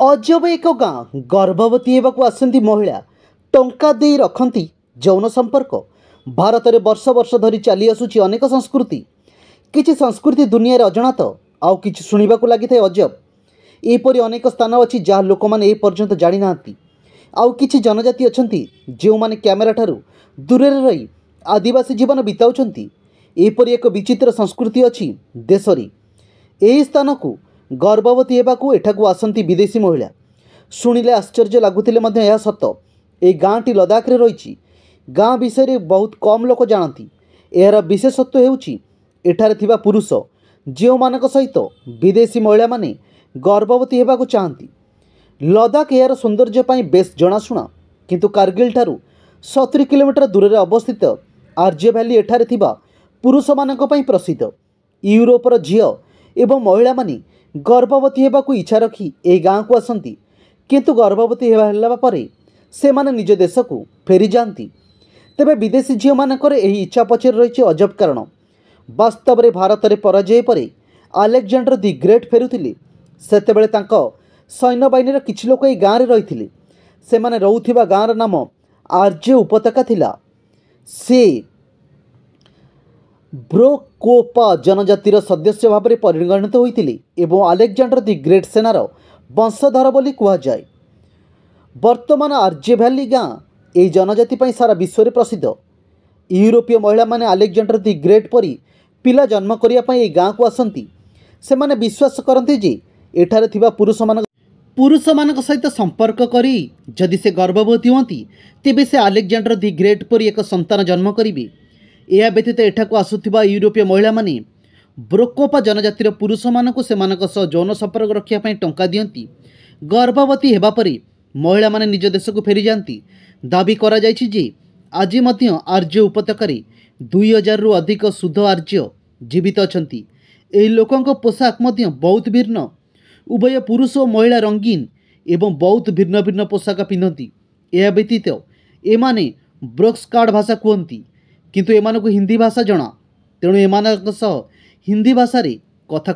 अजब एक गाँ गर्भवती होगा आसती महिला टंका दे रखती यौन संपर्क। भारत में वर्ष वर्ष धरी चली आसुची अनेक संस्कृति। किछि संस्कृति दुनिया रे अजणात आउ किछि शुणिबाकु लागिथाय अजब। एपरि अनेक स्थान अछि जहाँ लोक माने ए पर्यंत जानि नाहांती। आउ किछि जनजाति अछंती जेउ माने कैमेरा ठारू दूर रही आदिवासी जीवन बिताउछंती। एपरि एक विचित्र संस्कृति अछि देशरी। एही स्थान को गर्भवती होगाकू एठाकू आसती विदेशी महिला। शुणिले आश्चर्य लगुले मध्य यह सत। ए गाँटी लद्दाख रे रही। गाँ विषय बहुत कम लोक जानती। यार विशेषत्व हेउची एठारे थिबा पुरुष जो मानक सहित विदेशी महिला माने गर्भवती होगाकू चाहती। लद्दाख यार सौंदर्य पाई बेस जनाशुना, किंतु कारगिल ठारू 70 किलोमीटर दूर में अवस्थित आर्जे भैली एठारे थिबा पुरुष मानक पाई प्रसिद्ध। यूरोपर झील एवं महिला माने गर्भवती होगाकू इच्छा रखी ए गाँ को आसती, किंतु गर्भवती होला परे से माने निज देश को फेरी जाती। तेबे विदेशी झील मानकर एही इच्छा पछरे रही अजब कारण। वास्तव में भारत में पराजय परे अलेक्जेंडर दि ग्रेट फेरुथिले। सेतेबेले तांको सैन्यबाहिनी किछि लोक ए गाँव में रही। से माने रहउथिबा गाँर नाम आर्जे उपत्यका थिला। से ब्रोकोपा जनजातिर सदस्य भाव में परिगणित होइथिले एवं अलेक्जेंडर दि ग्रेट सेनार वंशधर बोली कुहाଯାए। वर्तमान आर्जे भैली गाँ ए जनजाति पाई सारा विश्व में प्रसिद्ध। यूरोपीय महिला माने अलेक्जेंडर दि ग्रेट परी पिला जन्म करिया पाई ए गाँ को आसती। से माने विश्वास करते जे एठारे थिबा पुरुष मानक सहित संपर्क करी जदि से गर्भवती होती तेबे से अलेक्जेंडर दि ग्रेट परी एक संतान जन्म करिवे। या व्यतीत एठाकू आसुथिबा यूरोपीय महिला माने ब्रोकोपा जनजातिर पुरुष मानकु सेमानक सह यौन संपर्क रखिया पाई टंका दियंती। गर्भवती हेबा परे महिला माने निज देश को फेरी जाती। दाबी करा जायछि जे आज मध्य आर्य उपत्यकार 2000 रु अधिक शुद्ध आर्य जीवित अछंती। एही लोकंक पोशाक मध्य बहुत भिन्न। उभय पुरुष और महिला रंगीन एवं बहुत भिन्न भिन्न पोशाक पिंधती। यह व्यतीत एमाने ब्रोक्सकार्ड भाषा कहती, किंतु एमानकु हिंदी भाषा जना। तेणु एमानक सह हिंदी भाषा रे कथा